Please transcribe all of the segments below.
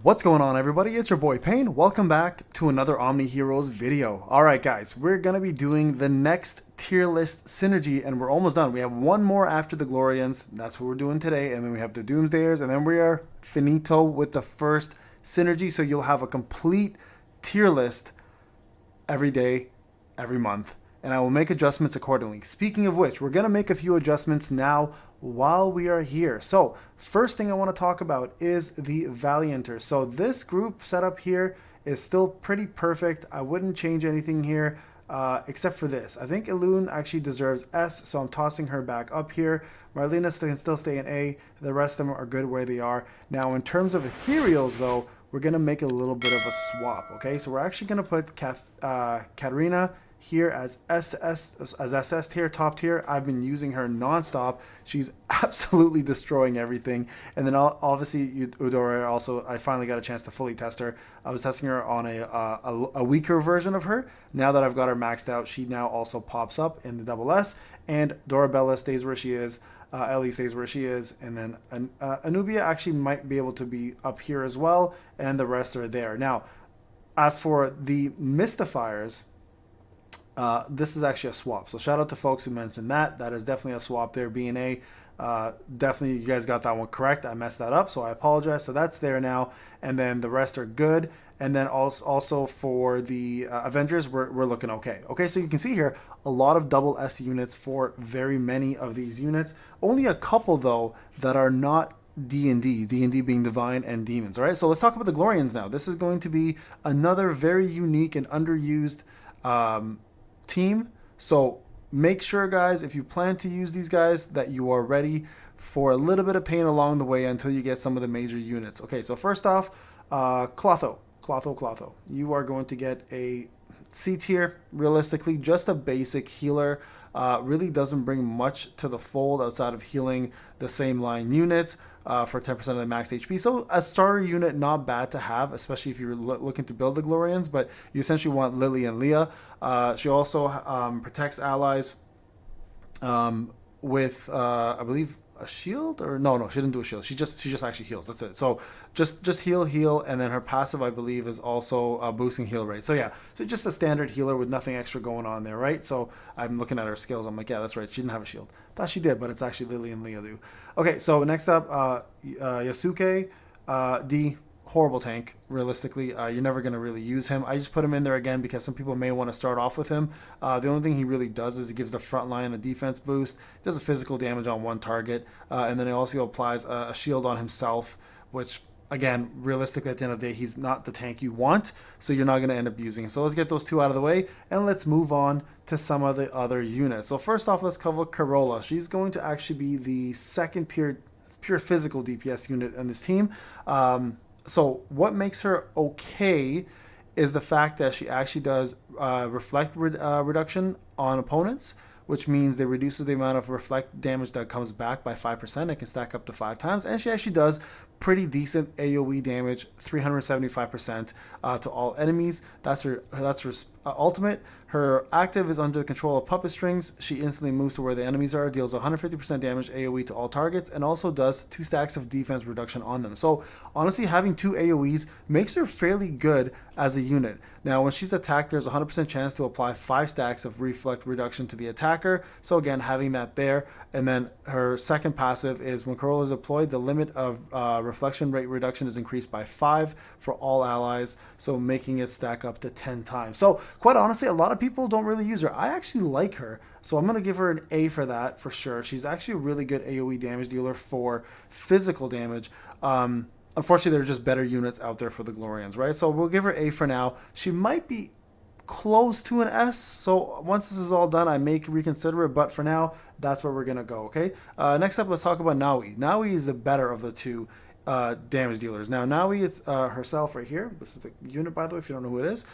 What's going on, everybody? It's your boy Payne. Welcome back to another Omniheroes video. Alright guys, we're going to be doing the next tier list synergy and we're almost done. We have one more after the Glorians. That's what we're doing today. And then we have the Doomsdayers and then we are finito with the first synergy. So you'll have a complete tier list every day, every month. And I will make adjustments accordingly. Speaking of which, we're going to make a few adjustments now while we are here. So first thing I want to talk about is the Valianters. So this group setup here is still pretty perfect. I wouldn't change anything here except for this. I think Elune actually deserves S, so I'm tossing her back up here. Marlena can still stay in A. The rest of them are good where they are. Now in terms of ethereals though, we're going to make a little bit of a swap. Okay, so we're actually going to put Katarina here as SS tier, top tier. I've been using her non-stop. She's absolutely destroying everything. And then obviously Eudora also, I finally got a chance to fully test her. I was testing her on a weaker version of her. Now that I've got her maxed out, she now also pops up in the double S, and Dorabella stays where she is. Ellie stays where she is, and then Anubia actually might be able to be up here as well, and the rest are there. Now, as for the Mystifiers, this is actually a swap. So shout out to folks who mentioned that. That is definitely a swap there, B&A. Definitely you guys got that one correct. I messed that up, so I apologize. So that's there now, and then the rest are good. And then also for the Avengers, we're looking okay. Okay, so you can see here a lot of double S units for very many of these units. Only a couple though that are not D&D being Divine and Demons. All right, so let's talk about the Glorians now. This is going to be another very unique and underused team. So make sure, guys, if you plan to use these guys, that you are ready for a little bit of pain along the way until you get some of the major units. Okay, so first off, Clotho. You are going to get a C tier, realistically, just a basic healer. Really doesn't bring much to the fold outside of healing the same line units for 10% of the max HP. So a starter unit, not bad to have, especially if you're looking to build the Glorians, but you essentially want Lily and Leah. She also protects allies with, I believe, a shield, or no, she didn't do a shield. She just actually heals. That's it. So just heal, and then her passive, I believe, is also boosting heal rate. So yeah, so just a standard healer with nothing extra going on there, right? So I'm looking at her skills. I'm like, yeah, that's right. She didn't have a shield. Thought she did, but it's actually Lily and Leah do. Okay, so next up, Yasuke, D. Horrible tank, realistically. You're never going to really use him. I just put him in there again because some people may want to start off with him. The only thing he really does is he gives the front line a defense boost, does a physical damage on one target, and then he also applies a shield on himself, which, again, realistically, at the end of the day, he's not the tank you want, so you're not going to end up using him. So let's get those two out of the way, and let's move on to some of the other units. So first off, let's cover Carola. She's going to actually be the second pure physical DPS unit in this team. So what makes her okay is the fact that she actually does reflect reduction on opponents, which means it reduces the amount of reflect damage that comes back by 5%. It can stack up to 5 times. And she actually does pretty decent AoE damage, 375% to all enemies. That's her ultimate. Her active is under the control of puppet strings. She instantly moves to where the enemies are, deals 150% damage AoE to all targets, and also does 2 stacks of defense reduction on them. So honestly, having 2 AoEs makes her fairly good as a unit. Now, when she's attacked, there's a 100% chance to apply 5 stacks of reflect reduction to the attacker. So again, having that there. And then her second passive is when Corolla is deployed, the limit of reflection rate reduction is increased by 5 for all allies, so making it stack up to 10 times. So quite honestly, a lot of people don't really use her. I actually like her, so I'm going to give her an A for that for sure. She's actually a really good AoE damage dealer for physical damage. Unfortunately, there are just better units out there for the Glorians, right? So we'll give her A for now. She might be close to an S, so once this is all done, I may reconsider it, but for now, that's where we're going to go, okay? Next up, let's talk about Naui. Naui is the better of the two damage dealers. Now, Naui is herself right here. This is the unit, by the way, if you don't know who it is.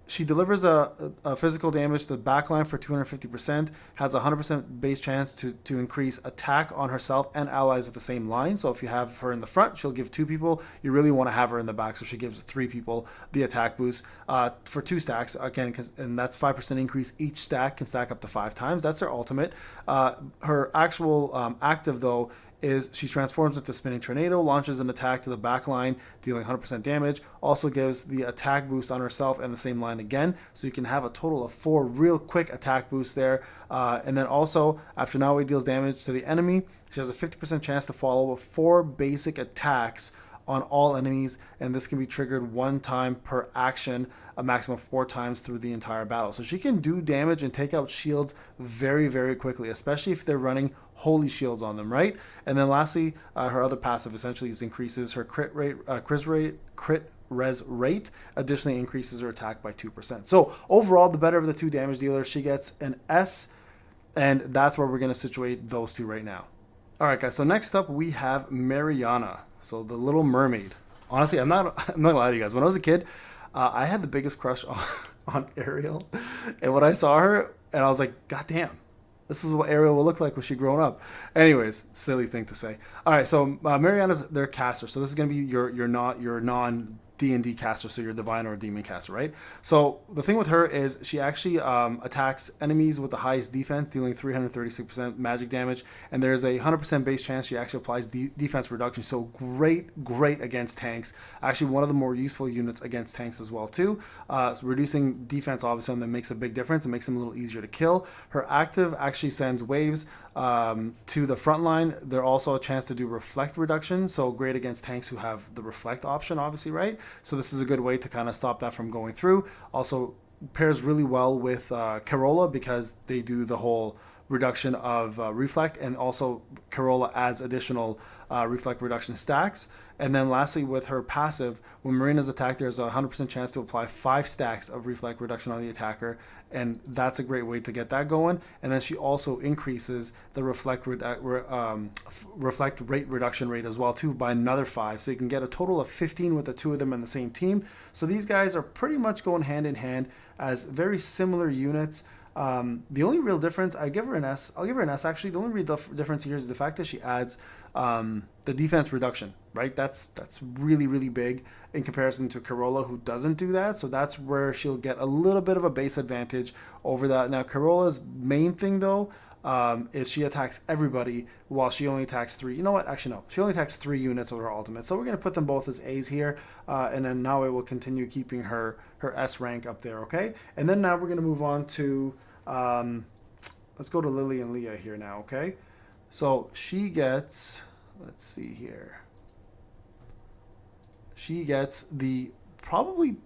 She delivers a physical damage to the backline for 250%, has a 100% base chance to increase attack on herself and allies at the same line. So if you have her in the front, she'll give 2 people. You really want to have her in the back, so she gives 3 people the attack boost for 2 stacks. Again, and that's 5% increase. Each stack can stack up to 5 times. That's her ultimate. Her actual active, though, is she transforms into Spinning Tornado, launches an attack to the back line, dealing 100% damage. Also gives the attack boost on herself and the same line again. So you can have a total of 4 real quick attack boosts there. And then also, after Nawe deals damage to the enemy, she has a 50% chance to follow with 4 basic attacks on all enemies, and this can be triggered 1 time per action, a maximum of 4 times through the entire battle. So she can do damage and take out shields very, very quickly, especially if they're running holy shields on them, right? And then lastly, her other passive essentially increases her crit res rate, additionally increases her attack by 2%. So overall, the better of the 2 damage dealers, she gets an S, and that's where we're going to situate those 2 right now. All right, guys, so next up we have Mariana. So the Little Mermaid. Honestly, I'm not gonna lie to you guys. When I was a kid, I had the biggest crush on Ariel, and when I saw her, and I was like, God damn, this is what Ariel will look like when she grown up. Anyways, silly thing to say. All right, so Mariana's their caster. So this is gonna be your non D&D caster, so your divine or demon caster, right? So the thing with her is she actually attacks enemies with the highest defense, dealing 336% magic damage, and there's a 100% base chance she actually applies defense reduction. So great against tanks. Actually, one of the more useful units against tanks as well too. So reducing defense obviously on them makes a big difference. It makes them a little easier to kill. Her active actually sends waves to the front line. There's also a chance to do reflect reduction, so great against tanks who have the reflect option, obviously, right? So this is a good way to kind of stop that from going through. Also pairs really well with Carola because they do the whole reduction of reflect, and also Carola adds additional reflect reduction stacks. And then lastly, with her passive, when Marina's attacked, there's a 100% chance to apply 5 stacks of reflect reduction on the attacker, and that's a great way to get that going. And then she also increases the reflect rate reduction rate as well too by another 5, so you can get a total of 15 with the 2 of them in the same team. So these guys are pretty much going hand in hand as very similar units. The only real difference, I'll give her an S actually. The only real difference here is the fact that she adds the defense reduction, right? That's really big in comparison to Carola, who doesn't do that. So that's where she'll get a little bit of a base advantage over that. Now Carola's main thing though is she attacks everybody while she only attacks 3. You know what? Actually, no. She only attacks 3 units of her ultimate. So we're going to put them both as A's here. And then now it will continue keeping her S rank up there, okay? And then now we're going to move on to, let's go to Lily and Leah here now, okay? So she gets, let's see here. She gets the probably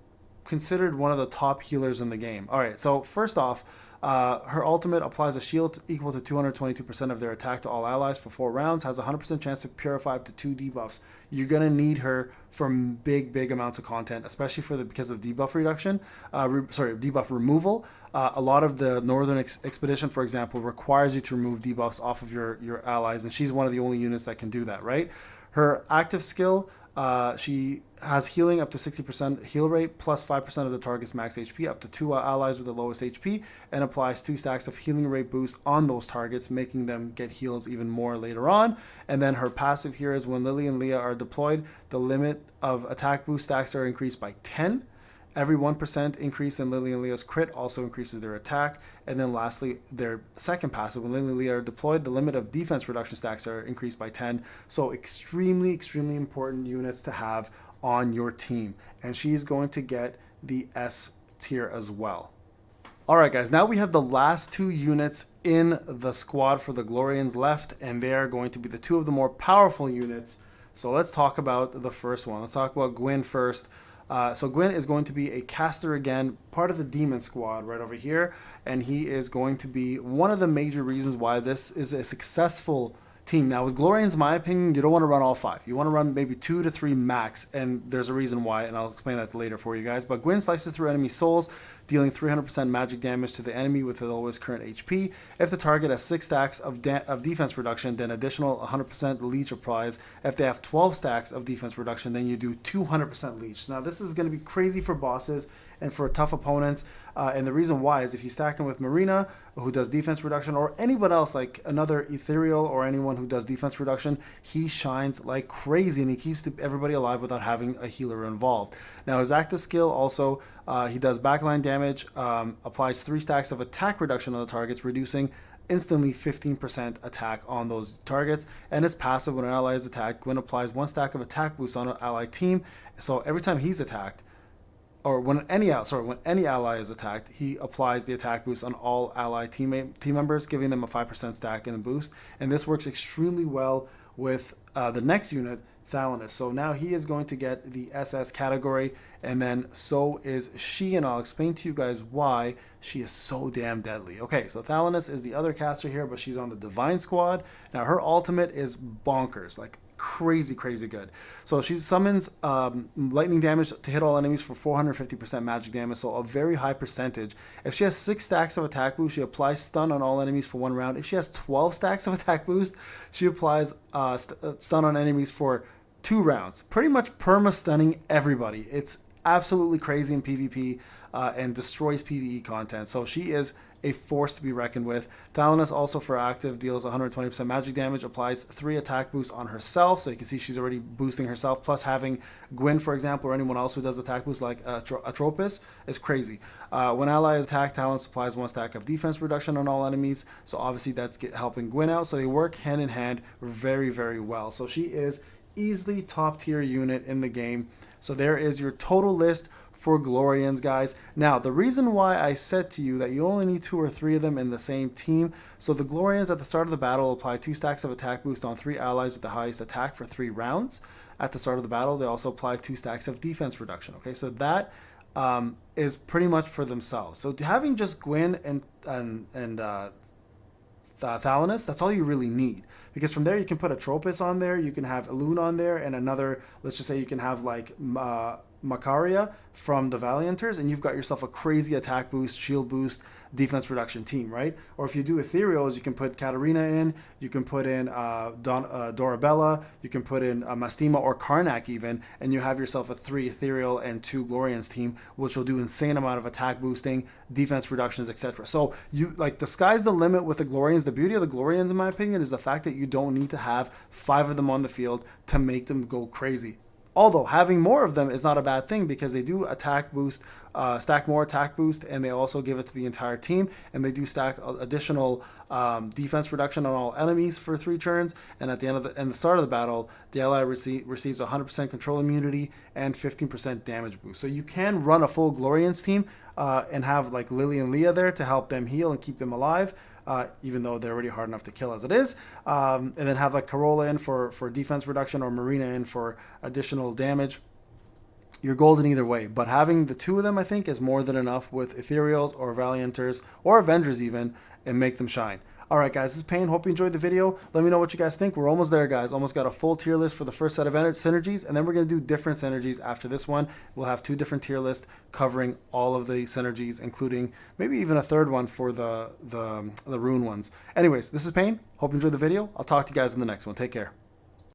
considered one of the top healers in the game. All right, so first off, her ultimate applies a shield equal to 222% of their attack to all allies for 4 rounds, has a 100% chance to purify up to 2 debuffs. You're going to need her for big amounts of content, especially because of debuff reduction, debuff removal. A lot of the Northern Expedition, for example, requires you to remove debuffs off of your allies, and she's one of the only units that can do that, right? Her active skill, she has healing up to 60% heal rate, plus 5% of the target's max HP, up to 2 allies with the lowest HP, and applies 2 stacks of healing rate boost on those targets, making them get heals even more later on. And then her passive here is when Lily and Leah are deployed, the limit of attack boost stacks are increased by 10. Every 1% increase in Lily and Leah's crit also increases their attack. And then lastly, their second passive, when Lily and Leah are deployed, the limit of defense reduction stacks are increased by 10. So extremely important units to have on your team. And she's going to get the S tier as well. All right, guys, now we have the last 2 units in the squad for the Glorians left, and they are going to be the 2 of the more powerful units. So let's talk about the first one. Let's talk about Gwyn first. So Gwyn is going to be a caster again, part of the demon squad right over here, and he is going to be one of the major reasons why this is a successful team. Now with Glorians, in my opinion, you don't want to run all 5. You want to run maybe 2 to 3 max, and there's a reason why, and I'll explain that later for you guys. But Gwyn slices through enemy souls, dealing 300% magic damage to the enemy with the lowest current HP. If the target has 6 stacks of defense reduction, then additional 100% leech applies. If they have 12 stacks of defense reduction, then you do 200% leech. Now this is going to be crazy for bosses, and for tough opponents. And the reason why is if you stack him with Marina, who does defense reduction, or anyone else like another Ethereal or anyone who does defense reduction, he shines like crazy and he keeps everybody alive without having a healer involved. Now his active skill also, he does backline damage, applies 3 stacks of attack reduction on the targets, reducing instantly 15% attack on those targets. And his passive, when an ally is attacked, Gwyn applies 1 stack of attack boost on an ally team. So every time he's attacked, or when any ally is attacked, he applies the attack boost on all ally team members, giving them a 5% stack in the boost. And this works extremely well with the next unit, Thalanus. So now he is going to get the SS category, and then so is she, and I'll explain to you guys why she is so damn deadly. Okay, so Thalanus is the other caster here, but she's on the Divine squad. Now her ultimate is bonkers, like crazy good. So she summons lightning damage to hit all enemies for 450% magic damage, so a very high percentage. If she has 6 stacks of attack boost, she applies stun on all enemies for 1 round. If she has 12 stacks of attack boost, she applies stun on enemies for 2 rounds, pretty much perma stunning everybody. It's absolutely crazy in PvP and destroys PvE content. So she is a force to be reckoned with. Thalanus also for active deals 120% magic damage, applies 3 attack boosts on herself. So you can see she's already boosting herself. Plus having Gwyn, for example, or anyone else who does attack boosts like Atropos is crazy. When ally is attacked, Thalanus applies 1 stack of defense reduction on all enemies. So obviously that's helping Gwyn out. So they work hand in hand very well. So she is easily top tier unit in the game. So there is your total list for Glorians, guys. Now, the reason why I said to you that you only need 2 or 3 of them in the same team, so the Glorians at the start of the battle apply 2 stacks of attack boost on 3 allies with the highest attack for 3 rounds. At the start of the battle, they also apply 2 stacks of defense reduction. Okay, so that is pretty much for themselves. So having just Gwyn and Thalanus, that's all you really need, because from there you can put Atropos on there, you can have Elune on there, and another, let's just say you can have like Macaria from the Valianters, and you've got yourself a crazy attack boost, shield boost, defense reduction team, right? Or if you do Ethereals, you can put Katarina in, you can put in Dorabella, you can put in Mastima or Karnak even, and you have yourself a 3 Ethereal and 2 Glorians team, which will do insane amount of attack boosting, defense reductions, etc. So you like, the sky's the limit with the Glorians. The beauty of the Glorians, in my opinion, is the fact that you don't need to have 5 of them on the field to make them go crazy. Although having more of them is not a bad thing, because they do attack boost, stack more attack boost, and they also give it to the entire team, and they do stack additional defense reduction on all enemies for 3 turns. And at the end of the start of the battle, the ally receives 100% control immunity and 15% damage boost. So you can run a full Glorians team and have like Lily and Leah there to help them heal and keep them alive. Even though they're already hard enough to kill as it is. And then have like Corolla in for defense reduction, or Marina in for additional damage. You're golden either way. But having the 2 of them, I think, is more than enough with Ethereals or Valianters or Avengers even, and make them shine. Alright guys, this is Payne. Hope you enjoyed the video. Let me know what you guys think. We're almost there, guys. Almost got a full tier list for the first set of synergies, and then we're going to do different synergies after this one. We'll have 2 different tier lists covering all of the synergies, including maybe even a 3rd one for the rune ones. Anyways, this is Payne. Hope you enjoyed the video. I'll talk to you guys in the next one. Take care.